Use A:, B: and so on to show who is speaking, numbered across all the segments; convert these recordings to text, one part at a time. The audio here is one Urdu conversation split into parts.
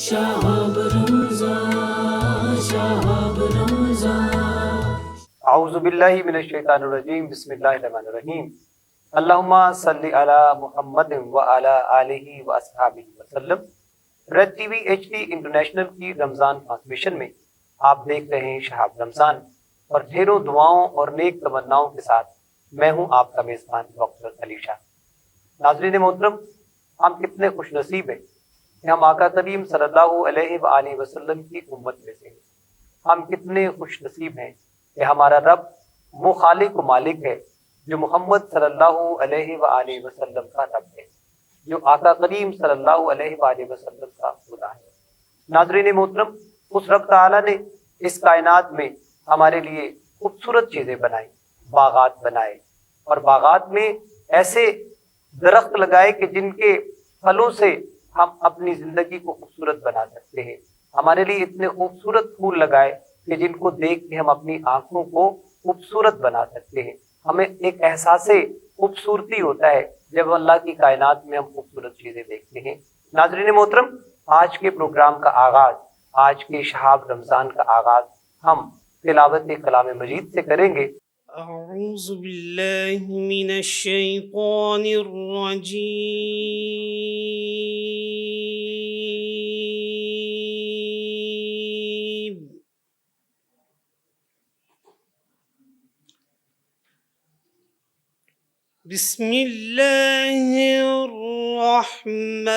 A: شهاب روزا شهاب روزا
B: اعوذ باللہ من الشیطان الرجیم بسم اللہ الرحمن الرحیم اللہم صلی علی محمد وعلی آلہ واصحابہ وسلم۔ Red T V H D international کی رمضان ٹرانسمیشن میں آپ دیکھ رہے ہیں شہاب رمضان، اور ڈھیروں دعاؤں اور نیک تمناؤں کے ساتھ میں ہوں آپ کا میزبان ڈاکٹر علی شاہ۔ ناظرین محترم، ہم کتنے خوش نصیب ہیں کہ ہم آقا کریم صلی اللہ علیہ وآلہ وسلم کی امت میں سے ہیں۔ ہم کتنے خوش نصیب ہیں کہ ہمارا رب وہ خالق و مالک ہے جو محمد صلی اللہ علیہ وآلہ وسلم کا رب ہے، جو آقا کریم صلی اللہ علیہ وآلہ وسلم کا خدا ہے۔ ناظرین محترم، اس رب تعالیٰ نے اس کائنات میں ہمارے لیے خوبصورت چیزیں بنائی، باغات بنائے، اور باغات میں ایسے درخت لگائے کہ جن کے پھلوں سے ہم اپنی زندگی کو خوبصورت بنا سکتے ہیں۔ ہمارے لیے اتنے خوبصورت پھول لگائے کہ جن کو دیکھ کے ہم اپنی آنکھوں کو خوبصورت بنا سکتے ہیں۔ ہمیں ایک احساس خوبصورتی ہوتا ہے جب اللہ کی کائنات میں ہم خوبصورت چیزیں دیکھتے ہیں۔ ناظرین محترم، آج کے پروگرام کا آغاز، آج کے شہاب رمضان کا آغاز ہم تلاوت کلام مجید سے کریں گے۔
C: اعوذ باللہ من الشیطان الرجیم۔ بسم اللہ الرحمن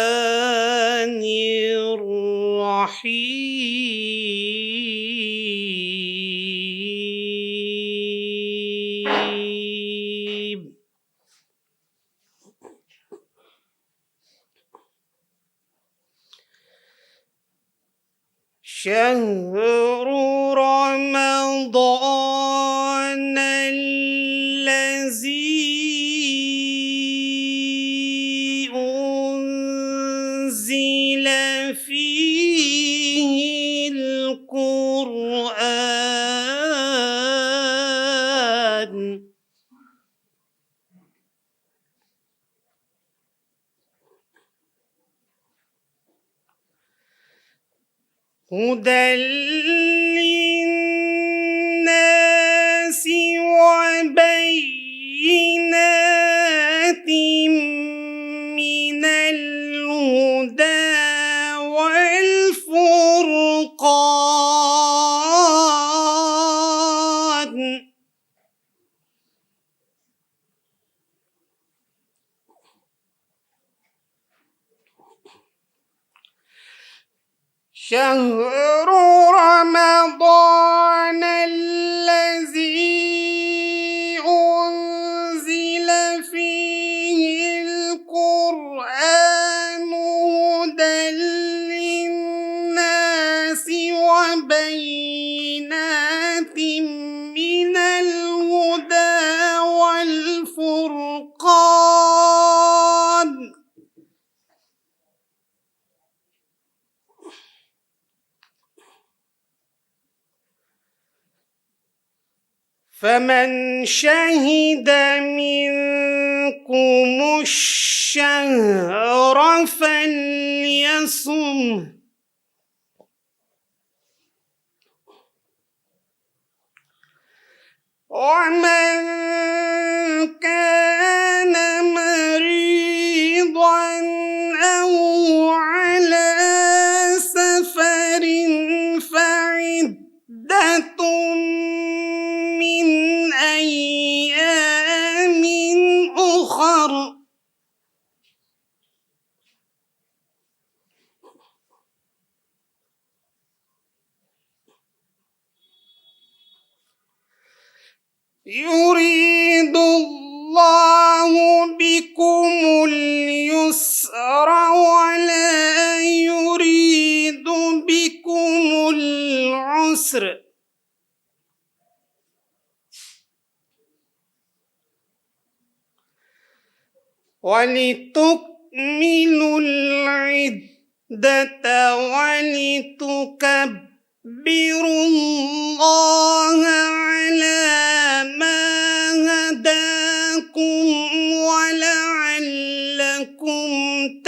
C: الرحیم۔ شہر رمضان الذی انزل فیہ القرآن هدى للناس وبينات من الهدى والفرقان شهر رمضان الذي أنزل فيه القرآن هدى للناس وبينات من الهدى والفرقان فمن شهد منكم الشهر فليصمه ومن كان مريضا أو على سفر فعدة من أيام أخر يريد الله بكم اليسر ولا يريد بكم العسر وَلِتُكْمِلُوا الْعِدَّةَ وَلِتُكَبِّرُوا اللَّهَ عَلَى مَا هَدَاكُمْ وَلَعَلَّكُمْ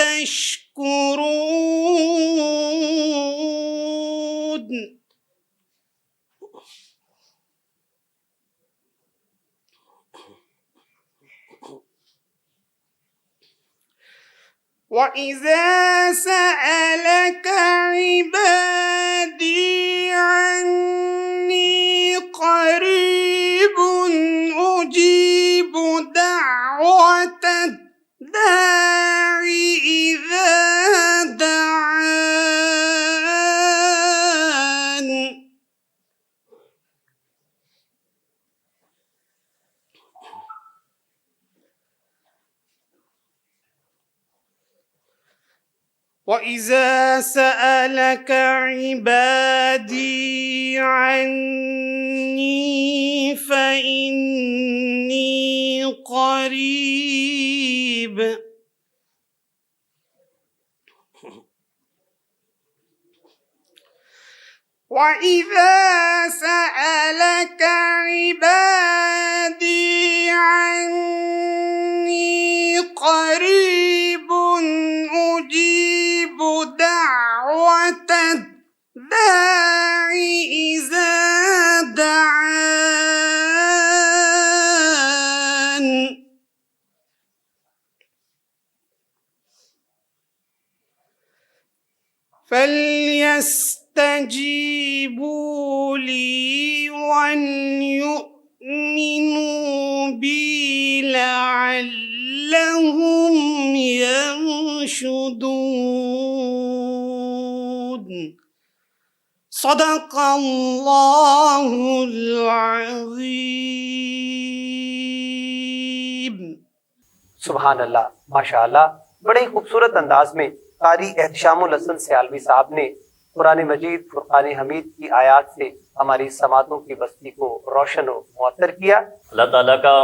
C: تَشْكُرُونَ. وَإِذَا سَأَلَكَ عِبَادِي عَنِّي قَرِيبٌ أُجِيبُ دَعْوَةَ الدَّاعِ إِذَا دَعَانِ وَإِذَا سَأَلَكَ عِبَادِي عَنِّي فَإِنِّي قَرِيبٌ وَإِذَا سَأَلَكَ عِبَادِي عَنِّي قَرِيبٌ أُجِيبُ دَعْوَةَ الدَّاعِ إِذَا دَعَانِ فَلْيَسْتَجِيبُوا لِي وَلْيُؤْمِنُوا بِي لَعَلَّهُمْ يَرْشُدُونَ صدق اللہ العظیم۔
B: سبحان اللہ، ماشاء اللہ، بڑے ہی خوبصورت انداز میں قاری احتشام الحسن سیالوی صاحب نے قرآن مجید فرقان حمید کی آیات سے ہماری سماعتوں کی بستی کو روشن و معطر کیا۔
D: اللہ تعالیٰ کا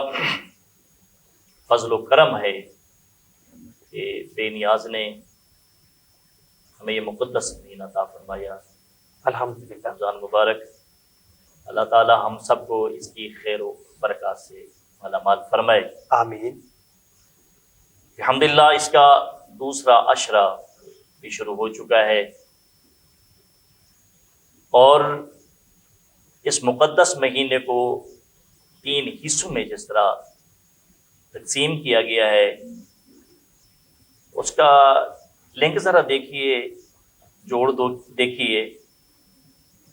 D: فضل و کرم ہے کہ بے نیاز نے ہمیں یہ مقدس مہینہ عطا فرمایا،
B: الحمدللہ۔
D: رمضان مبارک۔ اللہ تعالیٰ ہم سب کو اس کی خیر و برکات سے مالا مال فرمائے،
B: آمین۔
D: الحمدللہ اس کا دوسرا عشرہ بھی شروع ہو چکا ہے، اور اس مقدس مہینے کو 3 حصوں میں جس طرح تقسیم کیا گیا ہے، اس کا لنک ذرا دیکھیے، جوڑ دو دیکھیے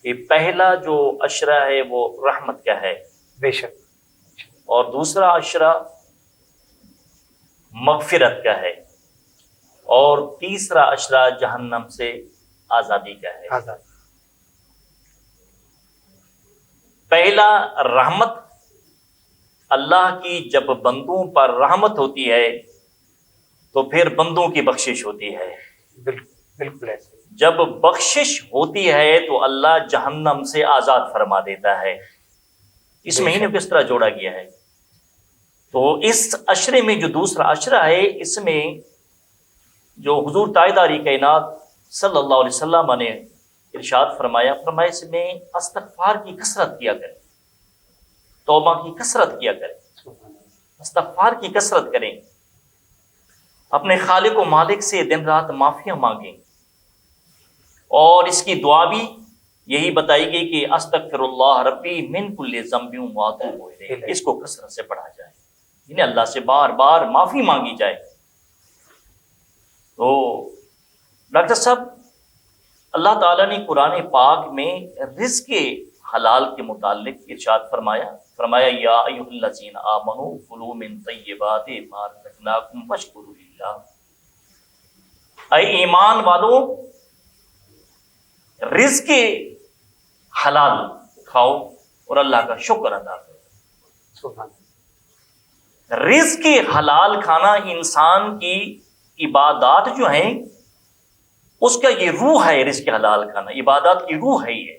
D: کہ پہلا جو عشرہ ہے وہ رحمت کا ہے،
B: بے شک،
D: اور دوسرا عشرہ مغفرت کا ہے، اور تیسرا عشرہ جہنم سے آزادی کا ہے۔
B: آزاد۔
D: پہلا رحمت، اللہ کی جب بندوں پر رحمت ہوتی ہے تو پھر بندوں کی بخشش ہوتی ہے۔
B: بالکل بالکل ایسے۔
D: جب بخشش ہوتی ہے تو اللہ جہنم سے آزاد فرما دیتا ہے۔ اس مہینے کو کس طرح جوڑا گیا ہے؟ تو اس عشرے میں جو دوسرا عشرہ ہے، اس میں جو حضور تاجدار کائنات صلی اللہ علیہ وسلم نے ارشاد فرمایا اس میں استغفار کی کثرت کیا کریں، توبہ کی کثرت کیا کریں، استغفار کی کثرت کریں، اپنے خالق و مالک سے دن رات معافیاں مانگیں، اور اس کی دعا بھی یہی بتائی گئی کہ استغفر اللہ ربی من کل ذنب واتوب الیہ، اس کو کثرت سے پڑھا جائے، یعنی اللہ سے بار بار معافی مانگی جائے۔ تو ڈاکٹر صاحب، اللہ تعالیٰ نے قرآن پاک میں رزق حلال کے متعلق ارشاد فرمایا یا ایھا الذین آمنوا کلوا من طیبات ما رزقناکم واشکروا للہ، اے ایمان والو رزق حلال کھاؤ اور اللہ کا شکر ادا کرو۔
B: سبحان اللہ۔
D: رزق حلال کھانا انسان کی عبادات جو ہیں اس کا یہ روح ہے، رزق حلال کھانا عبادات کی روح ہے، یہ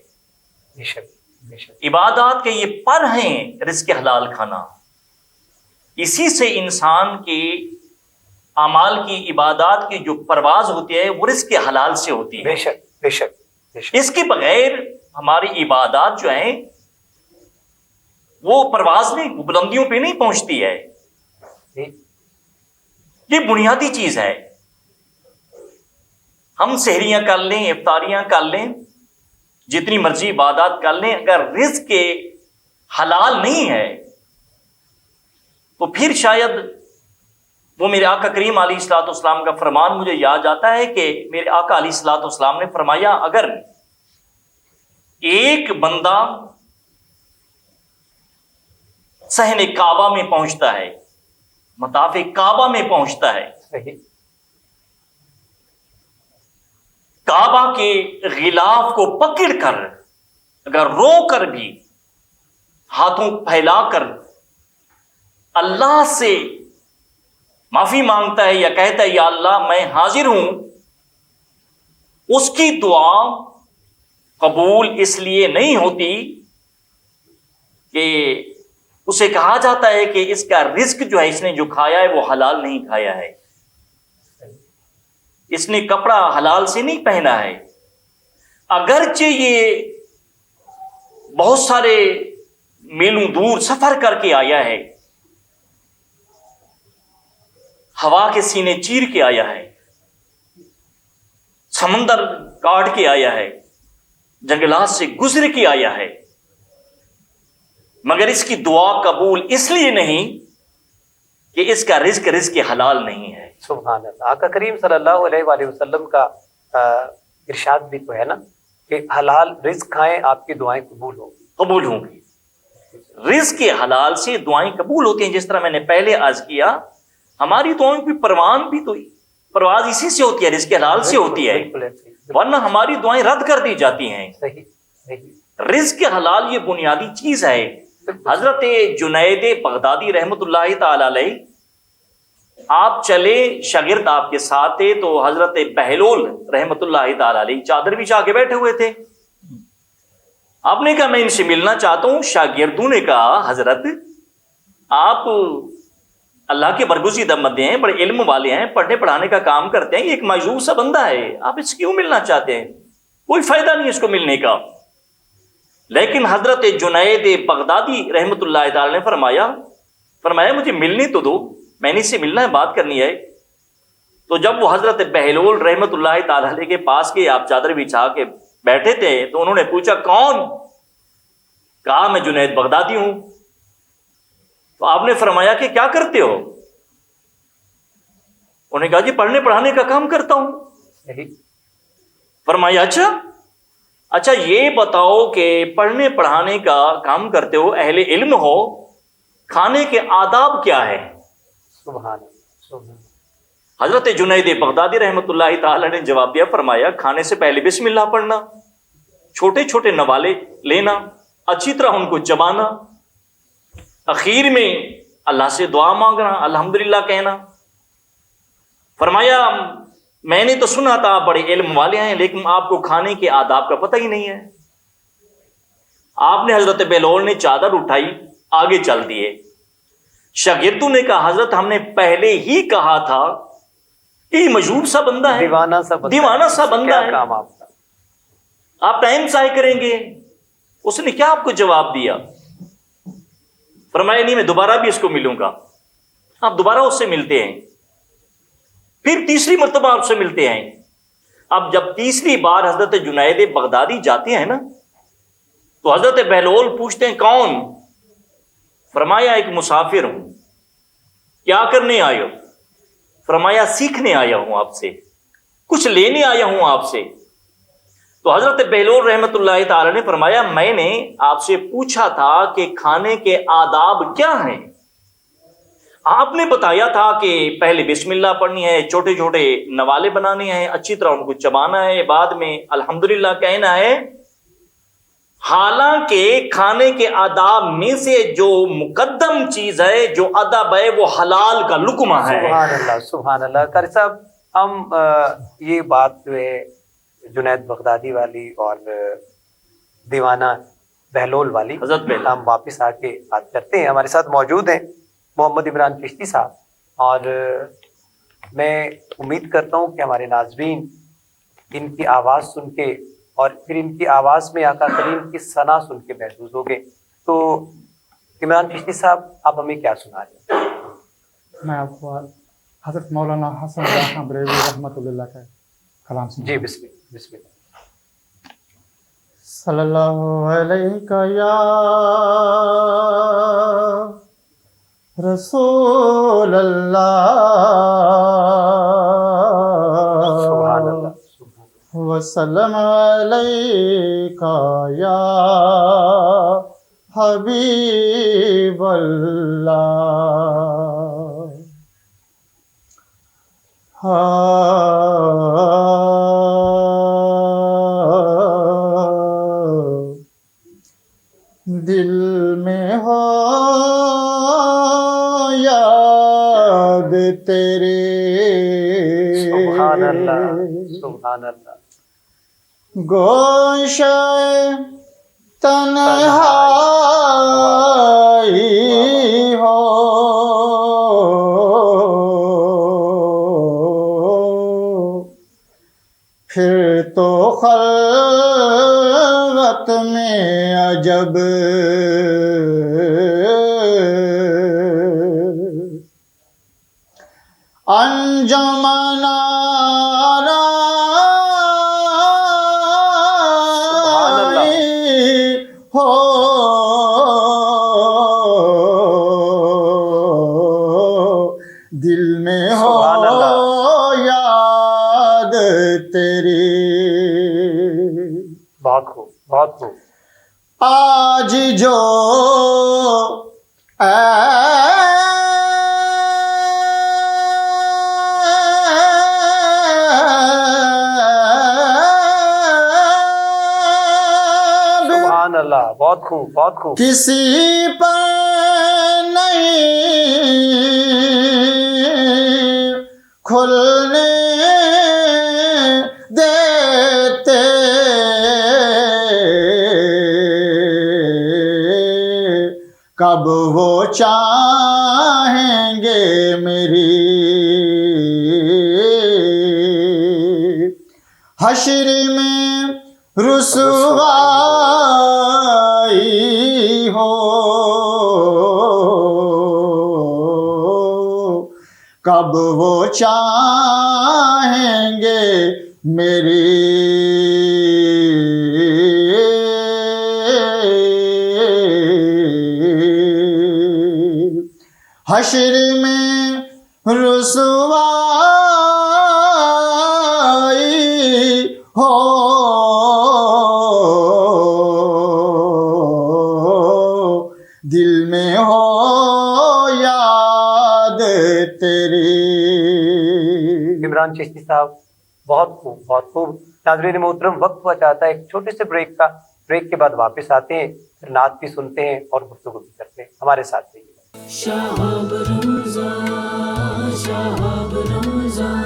B: بے شک بے شک۔
D: عبادات کے یہ پر ہیں، رزق حلال کھانا، اسی سے انسان کے اعمال کی عبادات کی جو پرواز ہوتی ہے وہ رزق حلال سے ہوتی ہے۔
B: بے شک بے شک بے شک۔
D: اس کے بغیر ہماری عبادات جو ہیں وہ پرواز نہیں، بلندیوں پہ نہیں پہنچتی ہے، یہ بنیادی چیز ہے۔ ہم سحریاں کر لیں، افطاریاں کر لیں، جتنی مرضی عبادات کر لیں، اگر رزق کے حلال نہیں ہے تو پھر شاید وہ میرے آقا کریم علیہ الصلوۃ والسلام کا فرمان مجھے یاد آتا ہے کہ میرے آقا علیہ الصلوۃ والسلام نے فرمایا، اگر ایک بندہ صحن کعبہ میں پہنچتا ہے، مطاف کعبہ میں پہنچتا ہے،
B: صحیح،
D: کعبہ کے غلاف کو پکڑ کر اگر رو کر بھی ہاتھوں پھیلا کر اللہ سے معافی مانگتا ہے یا کہتا ہے یا اللہ میں حاضر ہوں، اس کی دعا قبول اس لیے نہیں ہوتی کہ اسے کہا جاتا ہے کہ اس کا رزق جو ہے اس نے جو کھایا ہے وہ حلال نہیں کھایا ہے، اس نے کپڑا حلال سے نہیں پہنا ہے، اگرچہ یہ بہت سارے میلوں دور سفر کر کے آیا ہے، ہوا کے سینے چیر کے آیا ہے، سمندر کاٹ کے آیا ہے، جنگلات سے گزر کے آیا ہے، مگر اس کی دعا قبول اس لیے نہیں کہ اس کا رزق حلال نہیں ہے۔
B: سبحان اللہ۔ آقا کریم صلی اللہ علیہ وآلہ وسلم کا ارشاد بھی تو ہے نا کہ حلال رزق کھائیں آپ کی دعائیں قبول ہوں گی۔
D: رزق حلال سے دعائیں قبول ہوتی ہیں، جس طرح میں نے پہلے عرض کیا، ہماری دعائیں کی پروان بھی تو پرواز اسی سے ہوتی ہے، رزق حلال سے ہوتی ہے، ورنہ ہماری دعائیں رد کر دی جاتی ہیں۔
B: صحیح صحیح۔
D: رزق حلال یہ بنیادی چیز ہے۔ حضرت جنید بغدادی رحمت اللہ تعالی علیہ، آپ چلے، شاگرد آپ کے ساتھ تھے، تو حضرت بہلول رحمت اللہ تعالی علیہ چادر بچھا کے بیٹھے ہوئے تھے۔ آپ نے کہا میں ان سے ملنا چاہتا ہوں۔ شاگردوں نے کہا حضرت آپ اللہ کے برگزیدہ بندے ہیں، بڑے علم والے ہیں، پڑھنے پڑھانے کا کام کرتے ہیں، یہ ایک معذور سا بندہ ہے، آپ اس کیوں ملنا چاہتے ہیں؟ کوئی فائدہ نہیں اس کو ملنے کا۔ لیکن حضرت جنید بغدادی رحمت اللہ تعالی نے فرمایا مجھے ملنے تو دو، میں نے اس سے ملنا ہے، بات کرنی ہے۔ تو جب وہ حضرت بہلول رحمت اللہ تعالی علیہ کے پاس کے آپ چادر بچھا کے بیٹھے تھے تو انہوں نے پوچھا کون؟ کہا میں جنید بغدادی ہوں۔ تو آپ نے فرمایا کہ کیا کرتے ہو؟ انہوں نے کہا جی پڑھنے پڑھانے کا کام کرتا ہوں۔ فرمایا اچھا یہ بتاؤ کہ پڑھنے پڑھانے کا کام کرتے ہو، اہل علم ہو، کھانے کے آداب کیا ہے؟
B: سبحان اللہ۔
D: حضرت جنید بغدادی رحمت اللہ تعالی نے جواب دیا، فرمایا کھانے سے پہلے بسم اللہ پڑھنا، چھوٹے چھوٹے نوالے لینا، اچھی طرح ان کو چبانا، اخیر میں اللہ سے دعا مانگنا، الحمدللہ کہنا۔ فرمایا میں نے تو سنا تھا آپ بڑے علم والے ہیں، لیکن آپ کو کھانے کے آداب کا پتہ ہی نہیں ہے۔ آپ نے حضرت بہلول نے چادر اٹھائی، آگے چل دیے۔ شاگردوں نے کہا حضرت ہم نے پہلے ہی کہا تھا کہ یہ مجہور سا بندہ ہے، دیوانہ سا بندہ ہے،
B: کام
D: آپ ٹائم ضائع کریں گے۔ اس نے کیا آپ کو جواب دیا؟ فرمایا نہیں میں دوبارہ بھی اس کو ملوں گا۔ آپ دوبارہ اس سے ملتے ہیں، پھر تیسری مرتبہ آپ سے ملتے ہیں۔ اب جب تیسری بار حضرت جنید بغدادی جاتے ہیں نا تو حضرت بہلول پوچھتے ہیں کون؟ فرمایا ایک مسافر ہوں۔ کیا کرنے آئے ہو؟ فرمایا سیکھنے آیا ہوں آپ سے، کچھ لینے آیا ہوں آپ سے۔ تو حضرت بہلول رحمت اللہ تعالی نے فرمایا میں نے آپ سے پوچھا تھا کہ کھانے کے آداب کیا ہیں، آپ نے بتایا تھا کہ پہلے بسم اللہ پڑھنی ہے، چھوٹے چھوٹے نوالے بنانے ہیں، اچھی طرح ان کو چبانا ہے، بعد میں الحمدللہ کہنا ہے۔ حالانکہ کھانے کے آداب میں سے جو مقدم چیز ہے، جو ادب ہے، وہ حلال کا لقمہ ہے۔
B: سبحان اللہ سبحان اللہ۔ قاری صاحب ہم یہ بات جو ہے جنید بغدادی والی اور دیوانہ بہلول والی
D: حضرت بہلول،
B: ہم واپس آ کے بات کرتے ہیں۔ ہمارے ساتھ موجود ہیں محمد عمران چشتی صاحب، اور میں امید کرتا ہوں کہ ہمارے ناظرین ان کی آواز سن کے اور پھر ان کی آواز میں آقا کریم کی ثنا سن کے محظوظ ہو گئے۔ تو عمران چشتی صاحب آپ ہمیں کیا سنا رہے ہیں؟
E: میں آپ کو حضرت مولانا حسن اللہ خان بریلوی رحمۃ اللہ کا کلام سنا۔
B: جی بسم اللہ۔
E: صلی اللہ علیہ یا رسول
B: سبحان
E: اللہ
B: اللہ
E: وسلم علیک یا حبیب اللہ دل میں ہو یاد تیرے
B: سبحان اللہ سبحان اللہ
E: گوشہ تنہائی ہو پھر تو خلوت میں عجب انجمن آرائی ہو دل میں ہو
B: سبحان اللہ
E: یاد تیری
B: بہت خوب بہت خوب
E: آج جو
B: سبحان اللہ بہت خوب بہت خوب
E: کسی پر نہیں کھلنے دیتے کب وہ چاہیں گے میری حشر میں رسوائی ہو کب وہ چاہیں گے میری حشر میں رسوائی ہو دل میں ہو یاد تیری
B: عمران چشتی صاحب بہت خوب بہت خوب ناظرین محترم وقت ہوا چاہتا ہے ایک چھوٹے سے بریک کا بریک کے بعد واپس آتے ہیں پھر نعت بھی سنتے ہیں اور گفتگو بھی کرتے ہیں ہمارے ساتھ رہیے
A: شہاب رمضان شہاب رمضان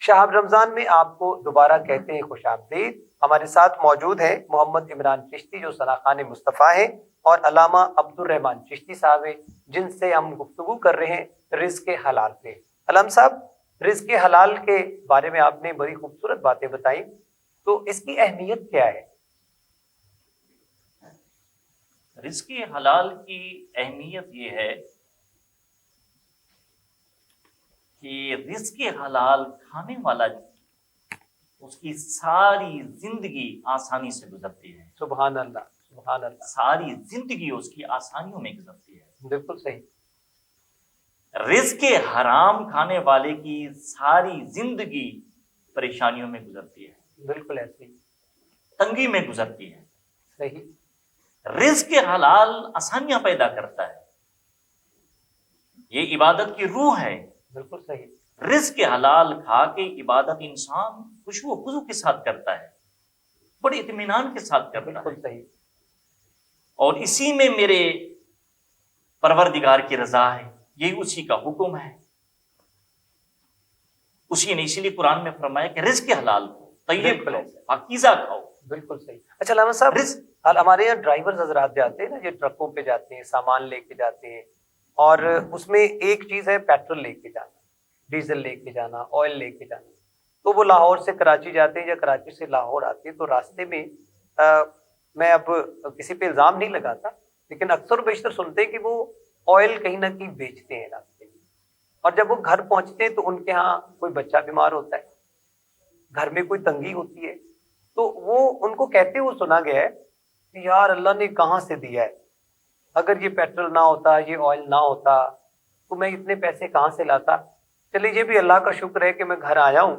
B: شہاب رمضان میں آپ کو دوبارہ کہتے ہیں خوش آمدید ہمارے ساتھ موجود ہے محمد عمران چشتی جو ثناخان مصطفیٰ ہے اور علامہ عبدالرحمان چشتی صاحب ہیں جن سے ہم گفتگو کر رہے ہیں رزق حلال پہ علام صاحب رزق حلال کے بارے میں آپ نے بڑی خوبصورت باتیں بتائیں تو اس کی اہمیت کیا ہے
D: رزق حلال کی اہمیت یہ ہے کہ رزق حلال کھانے والا اس کی ساری زندگی آسانی سے گزرتی ہے
B: سبحان اللہ سبحان اللہ
D: ساری زندگی اس کی آسانیوں میں گزرتی ہے
B: بالکل صحیح
D: رزق حرام کھانے والے کی ساری زندگی پریشانیوں میں گزرتی ہے
B: بالکل ایسے ہی
D: تنگی میں گزرتی ہے
B: صحیح
D: رزق حلال آسانیاں پیدا کرتا ہے یہ عبادت کی روح ہے
B: بالکل صحیح
D: رزق حلال کھا کے عبادت انسان خوشو و خضو کے ساتھ کرتا ہے بڑے اطمینان کے ساتھ کرتا
B: بالکل
D: ہے
B: صحیح
D: اور اسی میں میرے پروردگار کی رضا ہے یہی اسی کا حکم ہے اسی نے اسی لیے قرآن میں فرمایا کہ رزق حلال کھاؤ طیب
B: بالکل
D: کھاؤ
B: ایسا۔
D: پاکیزہ کھاؤ
B: بالکل صحیح اچھا علامہ صاحب
D: رزق
B: ہمارے یہاں ڈرائیور حضرات جاتے ہیں نا یہ ٹرکوں پہ جاتے ہیں سامان لے کے جاتے ہیں اور اس میں ایک چیز ہے پیٹرول لے کے جانا ڈیزل لے کے جانا آئل لے کے جانا تو وہ لاہور سے کراچی جاتے ہیں یا کراچی سے لاہور آتے ہیں تو راستے میں میں اب کسی پہ الزام نہیں لگاتا لیکن اکثر و بیشتر سنتے ہیں کہ وہ آئل کہیں نہ کہیں بیچتے ہیں راستے میں اور جب وہ گھر پہنچتے ہیں تو ان کے ہاں کوئی بچہ بیمار ہوتا ہے گھر میں کوئی تنگی ہوتی ہے تو وہ ان کو کہتے ہوئے سنا گیا ہے کہ یار اللہ نے کہاں سے دیا ہے، اگر یہ پیٹرول نہ ہوتا، یہ آئل نہ ہوتا تو میں اتنے پیسے کہاں سے لاتا۔ چلے یہ بھی اللہ کا شکر ہے کہ میں گھر آیا ہوں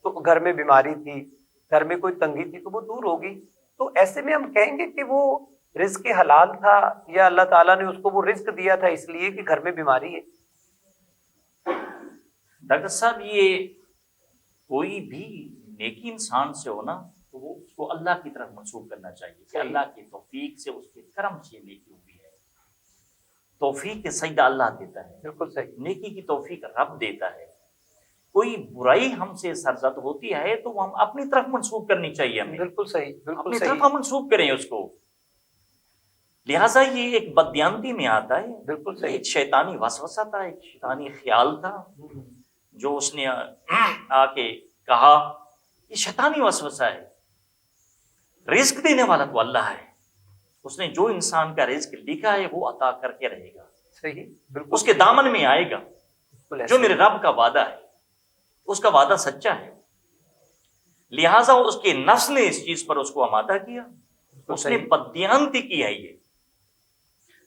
B: تو گھر میں بیماری تھی، گھر میں کوئی تنگی تھی تو وہ دور ہوگی۔ تو ایسے میں ہم کہیں گے کہ وہ رزق حلال تھا یا اللہ تعالیٰ نے اس کو وہ رزق دیا تھا اس لیے کہ گھر میں بیماری ہے؟
D: ڈاکٹر صاحب یہ کوئی بھی نیکی انسان سے ہونا تو وہ اس کو اللہ کی طرف منسوخ کرنا چاہیے کہ اللہ کی توفیق سے، اس کے کرم سے نیکی ہوئی ہے۔ توفیق کے سجدہ اللہ دیتا ہے،
B: بالکل صحیح،
D: نیکی کی توفیق رب دیتا ہے۔ کوئی برائی ہم سے سرزد ہوتی ہے تو وہ ہم اپنی طرف منسوخ کرنی چاہیے، ہمیں
B: بالکل صحیح، بالکل
D: اپنی
B: صحیح،
D: طرف ہم منسوخ کریں اس کو۔ لہٰذا یہ ایک بددیانتی میں آتا ہے،
B: بالکل صحیح،
D: ایک شیطانی وسوسہ تھا، ایک شیطانی خیال تھا جو اس نے آ کے کہا، یہ شیطانی وسوسہ ہے۔ رزق دینے والا تو اللہ ہے، اس نے جو انسان کا رزق لکھا ہے وہ عطا کر کے رہے گا،
B: صحیح، بالکل
D: اس کے دامن میں آئے گا۔
B: بالکل ایسے
D: جو میرے رب کا وعدہ ہے اس کا وعدہ سچا ہے، لہٰذا اس کے نفس نے اس چیز پر اس کو آمادہ کیا، اس نے بددیانتی کی ہے یہ۔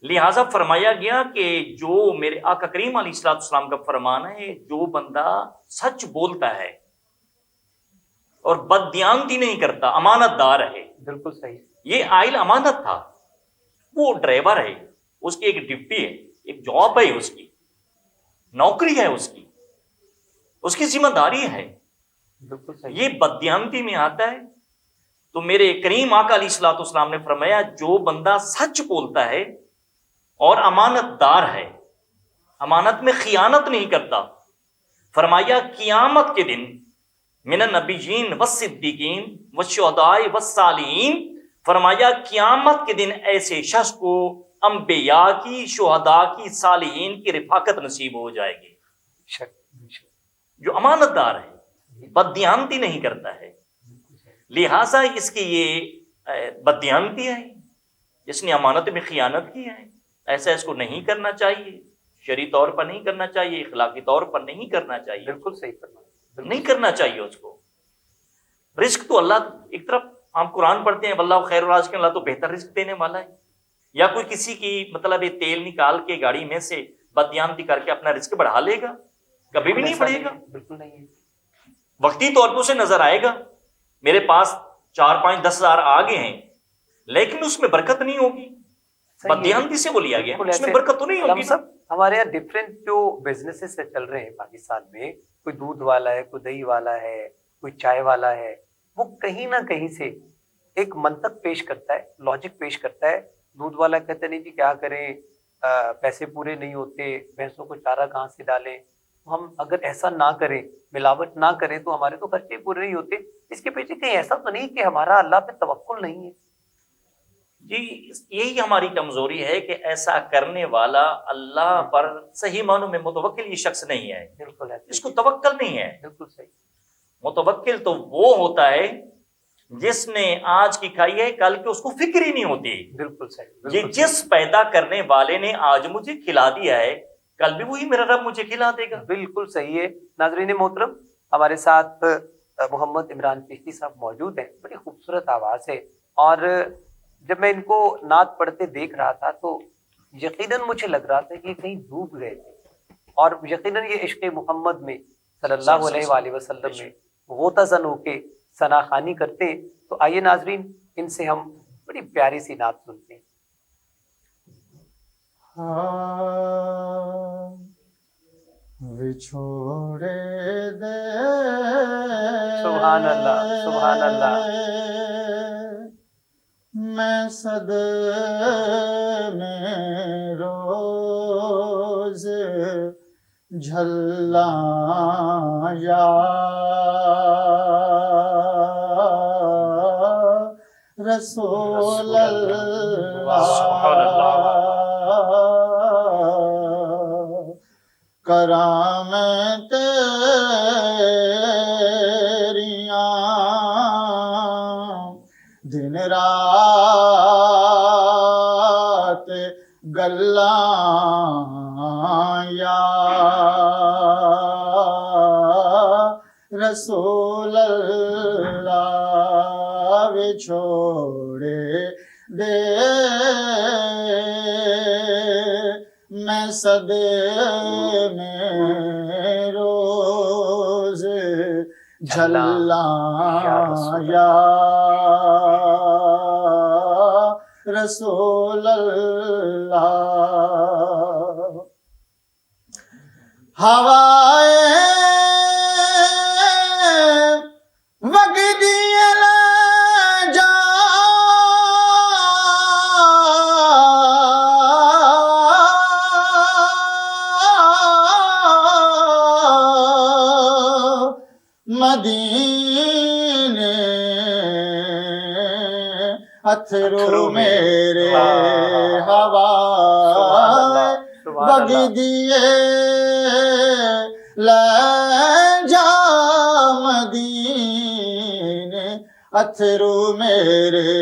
D: لہٰذا فرمایا گیا کہ جو میرے آقا کریم علیہ الصلوۃ والسلام کا فرمان ہے، جو بندہ سچ بولتا ہے اور بددیانتی نہیں کرتا، امانت دار ہے۔
B: بالکل صحیح،
D: یہ آئل امانت تھا، وہ ڈرائیور ہے، اس کی ایک ڈیوٹی ہے، ایک جاب ہے، اس کی نوکری ہے، اس کی ذمہ داری ہے۔
B: بالکل صحیح،
D: یہ بددیانتی میں آتا ہے۔ تو میرے کریم آقا علیہ الصلوۃ والسلام نے فرمایا جو بندہ سچ بولتا ہے اور امانت دار ہے، امانت میں خیانت نہیں کرتا، فرمایا قیامت کے دن من النبیین والصدیقین والشہداء والصالحین، فرمایا قیامت کے دن ایسے شخص کو انبیاء کی، شہداء کی، صالحین کی رفاقت نصیب ہو جائے گی، جو امانت دار ہے، بددیانتی نہیں کرتا ہے۔ لہٰذا اس کی یہ بددیانتی ہے، جس نے امانت میں خیانت کی ہے، ایسا اس کو نہیں کرنا چاہیے، شرعی طور پر نہیں کرنا چاہیے، اخلاقی طور پر نہیں کرنا چاہیے،
B: بالکل صحیح فرمایا،
D: نہیں کرنا چاہیے اس کو۔ رزق تو اللہ، ایک طرف ہم قرآن پڑھتے ہیں واللہ خیر الرازقین، اللہ تو بہتر رزق دینے والا ہے، یا کوئی کسی کی مطلب یہ تیل نکال کے گاڑی میں سے بددیانتی کر کے اپنا رزق بڑھا لے گا؟ کبھی بھی نہیں بڑھے گا،
B: بالکل نہیں ہے،
D: وقتی طور پہ اسے نظر آئے گا میرے پاس 4 5 10 ہزار آ گئے ہیں، لیکن اس میں برکت نہیں ہوگی، بددیانتی سے وہ لیا گیا، اس میں برکت تو نہیں ہوگی۔
B: سب ہمارے یہاں ڈفرینٹ جو بزنسز سے چل رہے ہیں پاکستان میں، کوئی دودھ والا ہے، کوئی دہی والا ہے، کوئی چائے والا ہے، وہ کہیں نہ کہیں سے ایک منطق پیش کرتا ہے، لاجک پیش کرتا ہے۔ دودھ والا کہتے نہیں جی کیا کریں، پیسے پورے نہیں ہوتے، بھینسوں کو چارہ کہاں سے ڈالیں، ہم اگر ایسا نہ کریں، ملاوٹ نہ کریں تو ہمارے تو خرچے پورے نہیں ہوتے۔ اس کے پیچھے کہیں ایسا تو نہیں کہ ہمارا اللہ پہ توکل نہیں ہے؟
D: جی یہی ہماری کمزوری ہے کہ ایسا کرنے والا اللہ پر صحیح معنوں میں متوکل یہ شخص نہیں ہے،
B: بالکل ایسے،
D: اس کو توکل نہیں ہے۔
B: بالکل صحیح،
D: متوکل تو وہ ہوتا ہے جس نے آج کی کھائی ہے کل کی اس کو فکر ہی نہیں ہوتی۔
B: بالکل صحیح،
D: یہ
B: بالکل
D: جس پیدا کرنے والے نے آج مجھے کھلا دیا ہے کل بھی وہی میرا رب مجھے کھلا دے گا۔
B: بالکل صحیح ہے۔ ناظرین محترم، ہمارے ساتھ محمد عمران چشتی صاحب موجود ہیں، بڑی خوبصورت آواز ہے، اور جب میں ان کو نعت پڑھتے دیکھ رہا تھا تو یقیناً مجھے لگ رہا تھا کہ یہ کہیں ڈوب گئے تھے، اور یقیناً یہ عشق محمد میں صلی اللہ علیہ وآلہ وسلم میں غوطہ زن ہو کے ثنا خوانی کرتے ہیں۔ تو آئیے ناظرین ان سے ہم بڑی پیاری سی نعت سنتے ہیں۔
E: وچھوڑے دے
B: سبحان اللہ، سبحان اللہ،
E: میں صد میں روز جھلا یا رسول اللہ، کرامت تیریاں دن رات گلاں یا رسول اللہ،
F: چھوڑے دے میں صدمے روز جھلا یا رسول اللہ ہوائے وگدی جا مدینے اتھرو میرے ہوائے وگدیے لے جا مدینے اتھرو میرے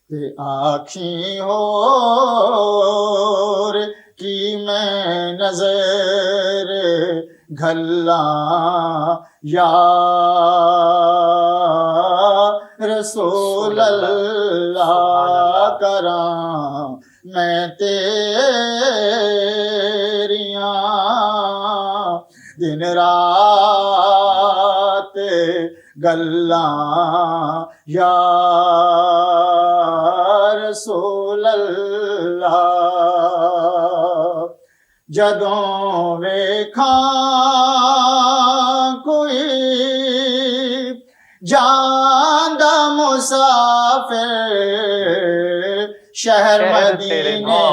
F: تے آنکھیں ہور کی میں نظر گھلاں یا رسول اللہ کراں میں تیریاں دن رات گلاں یا رسول اللہ جدوں ویکھاں کوئی جاندہ مسافر شہر مدینے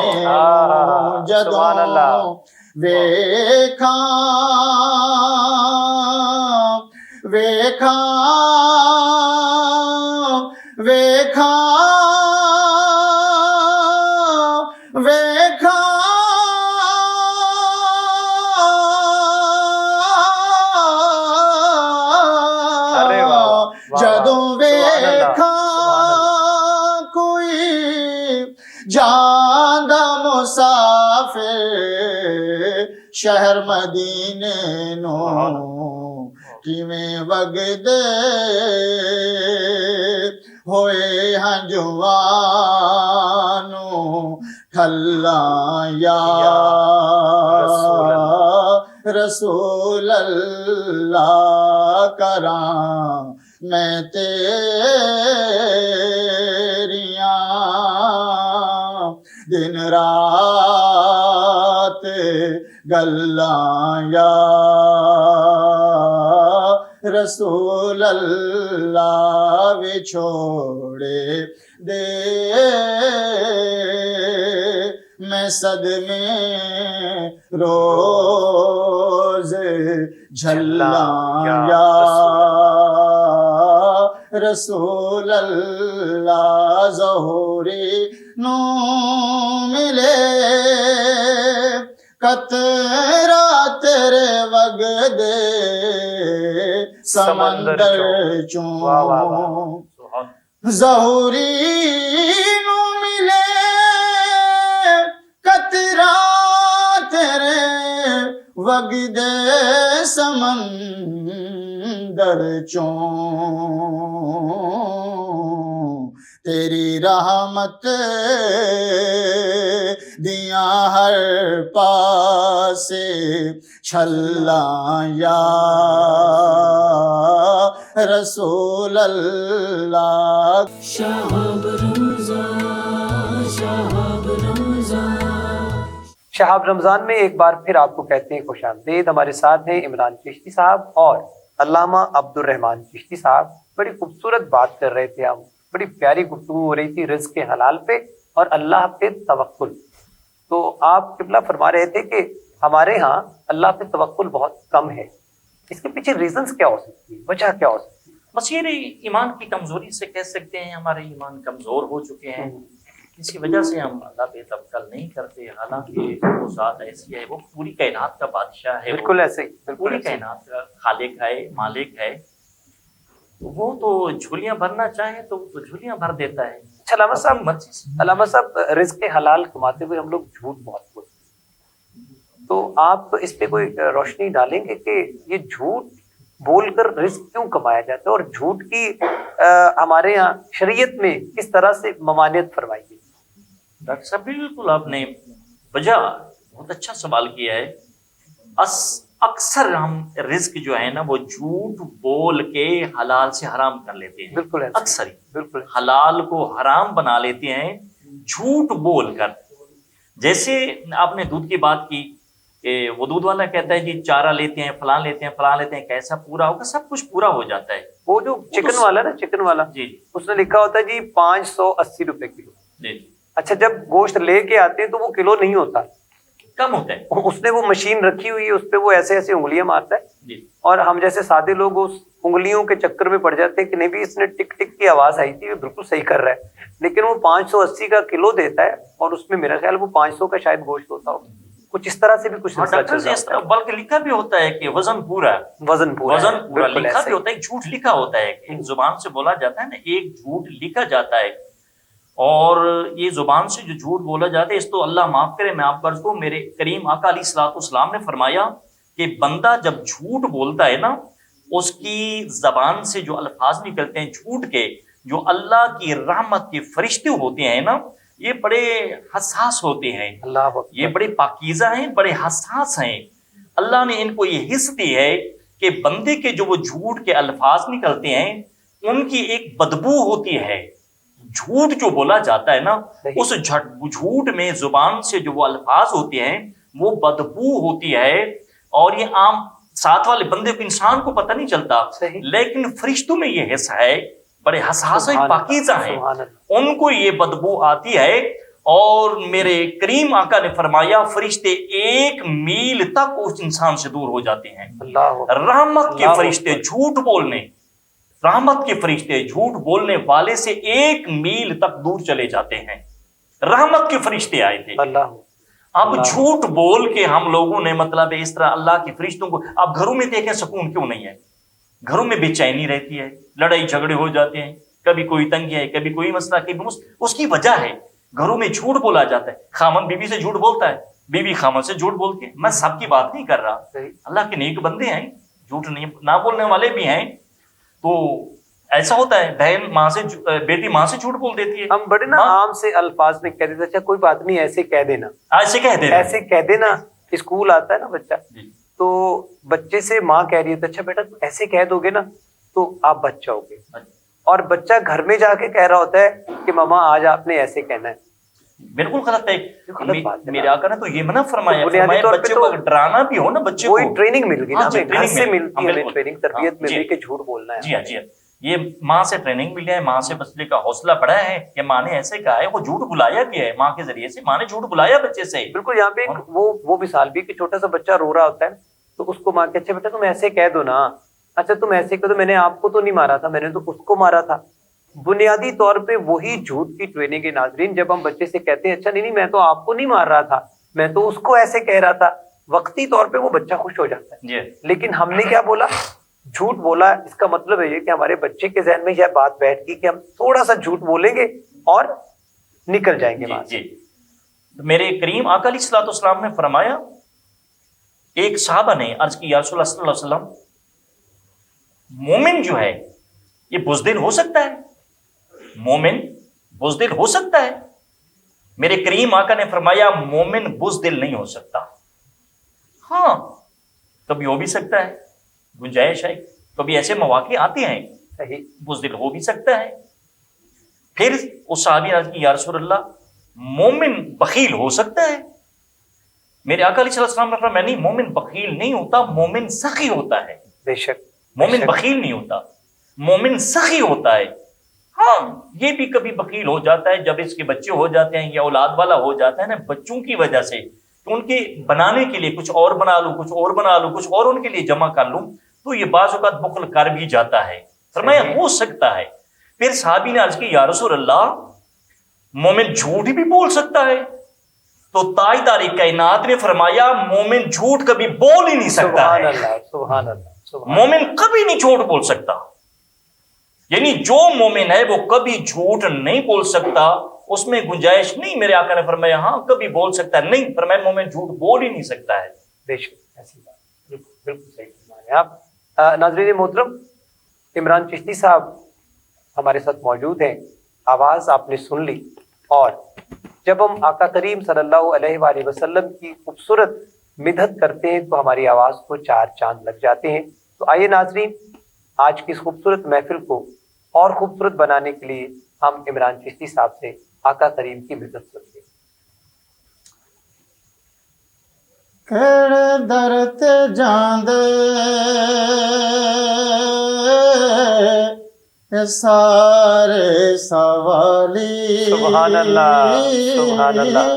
F: جدوں ویکھاں جدوں ویکھاں کوئی جاندہ مسافر شہر مدینے نو کیویں وگدے ہوئے ہنجوانوں ٹھلاں یا رسول اللہ کراں میں تیریاں دن رات گلاں یا رسول اللہ وی چھوڑے دے میں صدمے روز جھلاں یا رسول اللہ ظہوری نو ملے قطرہ تیرے وگدے سمندر چوں ظہوری نو ملے قطرہ تیرے وگدے سمندر چوں تیری رحمت دیاں ہر پاسے چھلاں یا رسول اللہ
A: شہاب رمضان شہاب رمضان
B: شہاب رمضان میں ایک بار پھر آپ کو کہتے ہیں خوش آمدید. ہمارے ساتھ ہیں عمران چشتی صاحب اور علامہ عبد الرحمان چشتی صاحب. بڑی خوبصورت بات کر رہے تھے ہم, بڑی پیاری گفتگو ہو رہی تھی رزق حلال پہ اور اللہ پہ توکل. تو آپ قبلہ فرما رہے تھے کہ ہمارے ہاں اللہ پہ توکل بہت کم ہے. اس کے پیچھے ریزنز کیا ہو سکتی ہے, وجہ کیا ہو سکتی ہے؟
D: بس یہ ایمان کی کمزوری سے کہہ سکتے ہیں, ہمارے ایمان کمزور ہو چکے ہیں, اسی وجہ سے ہم اللہ پہ توکل نہیں کرتے. حالانکہ وہ ذات ایسی ہے, وہ پوری کائنات کا بادشاہ ہے,
B: بالکل ایسے ہی,
D: پوری کائنات کا خالق ہے, مالک ہے. وہ تو جھولیاں بھرنا چاہے تو جھولیاں بھر دیتا ہے.
B: علامہ صاحب رزق حلال کماتے ہوئے ہم لوگ جھوٹ بہت بولتے ہیں, تو آپ اس پہ کوئی روشنی ڈالیں گے کہ یہ جھوٹ بول کر رزق کیوں کمایا جاتا ہے اور جھوٹ کی ہمارے یہاں شریعت میں کس طرح سے ممانعت فرمائی گئی؟
D: ڈاکٹر صاحب بالکل آپ نے وجہ بہت اچھا سوال کیا ہے. اکثر ہم رزق جو ہے نا وہ جھوٹ بول کے حلال سے حرام کر لیتے ہیں.
B: بالکل ایسا.
D: اکثر
B: بالکل
D: حلال کو حرام بنا لیتے ہیں جھوٹ بول کر. جیسے آپ نے دودھ کی بات کی کہ وہ دودھ والا کہتا ہے جی چارہ لیتے ہیں فلاں لیتے ہیں کیسا پورا ہوگا؟ سب کچھ پورا ہو جاتا ہے.
B: وہ جو چکن والا نا چکن والا
D: جی
B: اس نے لکھا ہوتا ہے جی 580 روپے کلو.
D: جی
B: اچھا جب گوشت لے کے آتے ہیں تو وہ کلو نہیں ہوتا,
D: کم ہوتا ہے.
B: اس نے وہ مشین رکھی ہوئی ہے اس پہ وہ ایسے ایسے انگلیاں مارتا ہے
D: جی
B: اور ہم جیسے سادے لوگ اس انگلیوں کے چکر میں پڑ جاتے ہیں کہ نہیں بھی اس نے ٹک ٹک کی آواز آئی تھی, بالکل صحیح کر رہا ہے, لیکن وہ 580 کا کلو دیتا ہے اور اس میں میرا خیال وہ 500 کا شاید گوشت ہوتا ہوگا. کچھ اس طرح سے بھی کچھ
D: ڈاکٹر سے اس طرح بلکہ لکھا بھی ہوتا ہے کہ وزن پورا
B: وزن پورا
D: لکھا بھی ہوتا ہے. ایک جھوٹ لکھا ہوتا ہے, ایک زبان سے بولا جاتا ہے نا, ایک جھوٹ لکھا جاتا ہے. اور یہ زبان سے جو جھوٹ بولا جاتا ہے اس تو اللہ معاف کرے میں آپ عرض کو, میرے کریم آقا علیہ الصلوۃ والسلام نے فرمایا کہ بندہ جب جھوٹ بولتا ہے نا اس کی زبان سے جو الفاظ نکلتے ہیں جھوٹ کے, جو اللہ کی رحمت کے فرشتے ہوتے ہیں نا یہ بڑے حساس ہوتے ہیں, یہ بڑے پاکیزہ ہیں, بڑے حساس ہیں. اللہ نے ان کو یہ حص دی ہے کہ بندے کے جو وہ جھوٹ کے الفاظ نکلتے ہیں ان کی ایک بدبو ہوتی ہے. جھوٹ جو بولا جاتا ہے نا اس جھوٹ میں زبان سے جو وہ الفاظ ہوتے ہیں وہ بدبو ہوتی ہے, اور یہ عام ساتھ والے بندے کو انسان کو پتہ نہیں چلتا, لیکن فرشتوں میں یہ حصہ ہے, بڑے حساس ہیں, پاکیزہ ہیں, ان کو یہ بدبو آتی ہے. اور میرے کریم آقا نے فرمایا فرشتے 1 میل تک اس انسان سے دور ہو جاتے ہیں. رحمت کے فرشتے جھوٹ بولنے, رحمت کے فرشتے جھوٹ بولنے والے سے 1 میل تک دور چلے جاتے ہیں. رحمت کے فرشتے آئے تھے. اب جھوٹ بول کے ہم لوگوں نے مطلب اس طرح اللہ کے فرشتوں کو, آپ گھروں میں دیکھیں سکون کیوں نہیں ہے, گھروں میں بے چینی رہتی ہے, لڑائی جھگڑے ہو جاتے ہیں, کبھی کوئی تنگی ہے, کبھی کوئی مسئلہ, کبھی اس کی وجہ ہے گھروں میں جھوٹ بولا جاتا ہے. خامن بیوی سے جھوٹ بولتا ہے, بیوی خامن سے جھوٹ بولتی ہے. میں سب کی بات نہیں کر رہا, اللہ کے نیک بندے ہیں, جھوٹ نہیں نہ بولنے والے بھی ہیں. تو ایسا ہوتا ہے بہن ماں سے, بیٹی ماں سے جھوٹ بول دیتی ہے.
B: ہم بڑے نا عام سے الفاظ میں کہہ دیتے, اچھا کوئی بات نہیں ایسے کہہ دینا,
D: ایسے کہہ دینا.
B: اسکول آتا ہے نا بچہ تو بچے سے ماں کہہ رہی ہے اچھا بیٹا ایسے کہہ دو گے نا تو آپ بچ جاؤ گے, اور بچہ گھر میں جا کے کہہ رہا ہوتا ہے کہ ماما آج آپ نے ایسے کہنا ہے.
D: بالکل غلط ہے. میرے آقا نے تو یہ منع فرمایا بچے کو ڈرانا بھی ہو نا, بچے کو
B: ٹریننگ مل گئی نا, گھر سے ملتی ہے ٹریننگ, تربیت مل گئی کہ جھوٹ بولنا ہے.
D: جی ہاں جی ہاں, یہ ماں سے ٹریننگ ملی ہے, ماں سے بچے کا حوصلہ بڑھا ہے کہ ماں نے ایسے کہا ہے, وہ جھوٹ بلایا بھی ہے ماں کے ذریعے سے, ماں نے جھوٹ بلایا بچے سے.
B: بالکل یہاں پہ وہ مثال بھی کہ چھوٹا سا بچہ رو رہا ہوتا ہے تو اس کو ماں کہ اچھا بیٹا تم ایسے کہہ دو نا, اچھا تم ایسے کہہ دو, میں نے آپ کو تو نہیں مارا تھا, میں نے تو اس کو مارا تھا. بنیادی طور پہ وہی جھوٹ کی ٹریننگ ہے ناظرین. جب ہم بچے سے کہتے ہیں اچھا نہیں میں تو آپ کو نہیں مار رہا تھا, میں تو اس کو ایسے کہہ رہا تھا, وقتی طور پہ وہ بچہ خوش ہو جاتا ہے. لیکن ہم نے کیا بولا, جھوٹ بولا. اس کا مطلب ہے یہ کہ ہمارے بچے کے ذہن میں یہ بات بیٹھ گئی کہ ہم تھوڑا سا جھوٹ بولیں گے اور نکل جائیں گے.
D: جی میرے کریم آقا علیہ الصلوۃ والسلام نے فرمایا, ایک صحابہ نے عرض کی یا رسول اللہ صلی اللہ علیہ وسلم, مومن جو ہے یہ بزدل ہو سکتا ہے, مومن بزدل ہو سکتا ہے؟ میرے کریم آقا نے فرمایا مومن بزدل نہیں ہو سکتا. ہاں کبھی ہو بھی سکتا ہے, گنجائش ہے, کبھی ایسے مواقع آتے ہیں بزدل ہو بھی سکتا ہے. پھر اس صحابی نے عرض کی یا رسول اللہ مومن بخیل ہو سکتا ہے؟ میرے آقا علیہ السلام نے فرمایا نہیں, مومن بخیل نہیں ہوتا, مومن سخی ہوتا ہے.
B: بے شک
D: مومن بخیل نہیں ہوتا, مومن سخی ہوتا ہے. ہاں یہ بھی کبھی بخیل ہو جاتا ہے جب اس کے بچے ہو جاتے ہیں یا اولاد والا ہو جاتا ہے نا, بچوں کی وجہ سے تو ان کے بنانے کے لیے کچھ اور بنا لوں, کچھ اور بنا لوں, کچھ اور ان کے لیے جمع کر لوں, تو یہ بعض اوقات بخل کر بھی جاتا ہے. فرمایا ہو سکتا ہے. پھر صحابی نے عرض کی یا رسول اللہ مومن جھوٹ بھی بول سکتا ہے؟ تو تاجدار کائنات نے فرمایا مومن جھوٹ کبھی بول ہی نہیں سکتا ہے.
B: سبحان اللہ,
D: مومن کبھی نہیں جھوٹ بول سکتا. یعنی جو مومن ہے وہ کبھی جھوٹ نہیں بول سکتا, اس میں گنجائش نہیں. میرے آقا نے فرمایا ہاں کبھی بول سکتا ہے, نہیں فرمایا مومن جھوٹ بول ہی نہیں سکتا ہے.
B: بے شک ایسی بات, بالکل صحیح فرمایا آپ. ناظرین محترم، عمران چشتی صاحب ہمارے ساتھ موجود ہیں، آواز آپ نے سن لی، اور جب ہم آقا کریم صلی اللہ علیہ وآلہ وسلم کی خوبصورت مدحت کرتے ہیں تو ہماری آواز کو 4 چاند لگ جاتے ہیں۔ تو آئیے ناظرین، آج کی اس خوبصورت محفل کو اور خوبصورت بنانے کے لیے ہم عمران چشتی صاحب سے آقا کریم کی مدحت سنتے ہیں۔
F: کیڑے در تے جاندے اے سارے سوالی،
B: سبحان اللہ، سبحان اللہ۔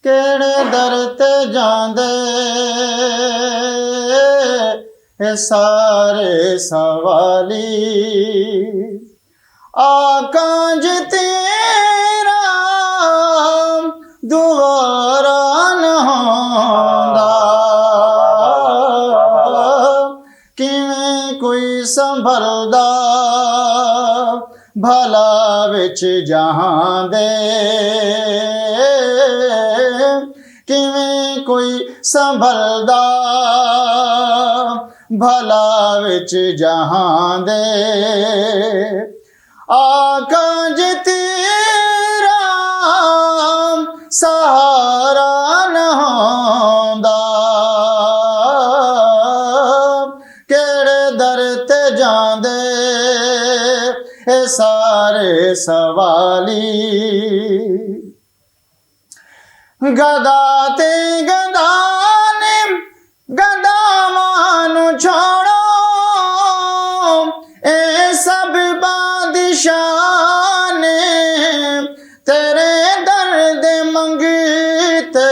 F: کیڑے در تے جاندے اے سارے سوالی، آقا جی تیرا دوبارہ نہ ہوندا، کیویں کوئی سنبھلدا بھلا وچ جہاں دے، کیویں کوئی سنبھلدا بھلا وچ جہاں دے، آقا جی تیرا سہارا نہ ہوندا، کیڑے در تے جاندے اے سارے سوالی، گدا تے گدا نے گداواں نوں چھوڑو، اے سب بادشاہ نے تیرے درد منگتے،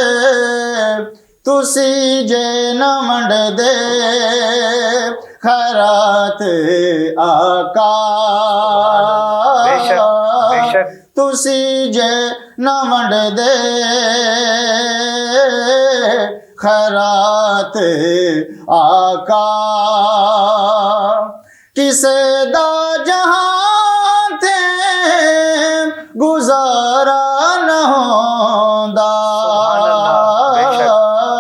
F: تسی جے نہ ونڈ دے خیرات آقا،
B: بے شک، بے شک۔
F: تسی جے نہ ونڈ دے خیرات آقا، کسے دا جہاں تے گزارا نہ ہوندا،
B: بے شک،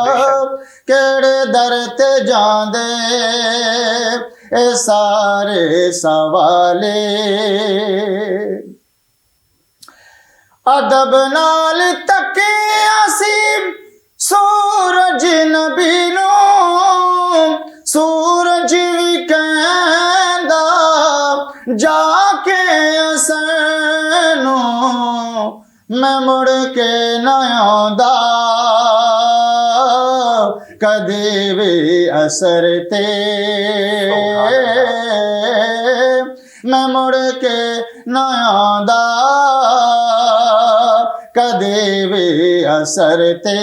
B: بے شک۔
F: کیڑے در تے جاندے اے سارے سوالے، ادب نال تکیا سی سورج نبی نوں، سورج وی کہندا جا کے اسنوں، میں مڑ کے نہ آندا کدی وی اثر تے، میں مڑ کے نہ آندا کدی وی اثر تے،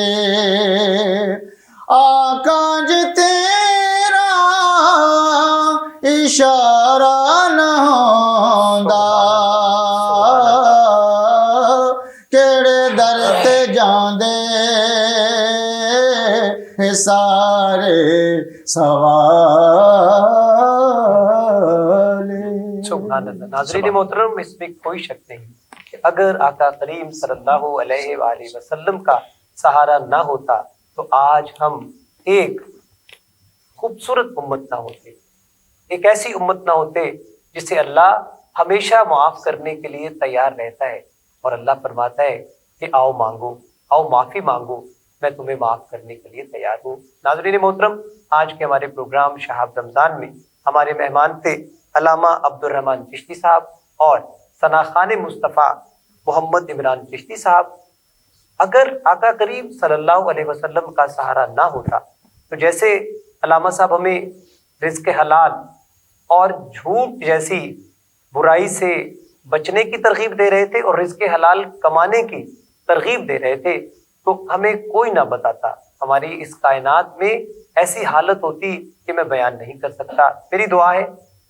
F: آقا جی تیرا اشارہ نہ ہوندا، کیڑے در تے جاندے سارے سوالے۔
B: سبحان اللہ۔ ناظرین محترم، اس میں کوئی شک نہیں کہ اگر آقا کریم صلی اللہ علیہ وآلہ وسلم کا سہارا نہ ہوتا تو آج ہم ایک خوبصورت امت نہ ہوتے، ایک ایسی امت نہ ہوتے جسے اللہ ہمیشہ معاف کرنے کے لیے تیار رہتا ہے، اور اللہ فرماتا ہے کہ آؤ مانگو، آؤ معافی مانگو، میں تمہیں معاف کرنے کے لیے تیار ہوں۔ ناظرین محترم، آج کے ہمارے پروگرام شہاب رمضان میں ہمارے مہمان تھے علامہ عبدالرحمن چشتی صاحب اور ثنا خان مصطفیٰ محمد عمران چشتی صاحب۔ اگر آقا کریم صلی اللہ علیہ وسلم کا سہارا نہ ہوتا تو جیسے علامہ صاحب ہمیں رزق حلال اور جھوٹ جیسی برائی سے بچنے کی ترغیب دے رہے تھے اور رزق حلال کمانے کی ترغیب دے رہے تھے، تو ہمیں کوئی نہ بتاتا، ہماری اس کائنات میں ایسی حالت ہوتی کہ میں بیان نہیں کر سکتا۔ میری دعا ہے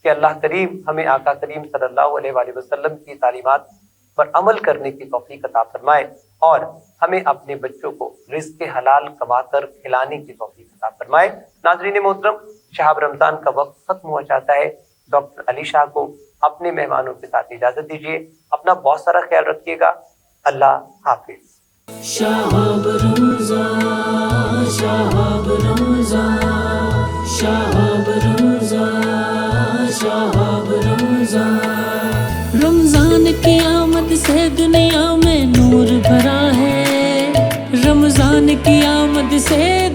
B: کہ اللہ کریم ہمیں آقا کریم صلی اللہ علیہ وآلہ وسلم کی تعلیمات پر عمل کرنے کی توفیق عطا فرمائے، اور ہمیں اپنے بچوں کو رزق حلال کما کر کھلانے کی توفیق عطا فرمائے۔ ناظرین محترم، شہاب رمضان کا وقت ختم ہوا چاہتا ہے۔ ڈاکٹر علی شاہ کو اپنے مہمانوں کے ساتھ اجازت دیجیے، اپنا بہت سارا خیال رکھیے گا۔ اللہ حافظ۔
A: شہاب رمضان، شہاب رمضان، شہاب رمضان۔ کی آمد سے دنیا میں نور بھرا ہے، رمضان کی آمد سے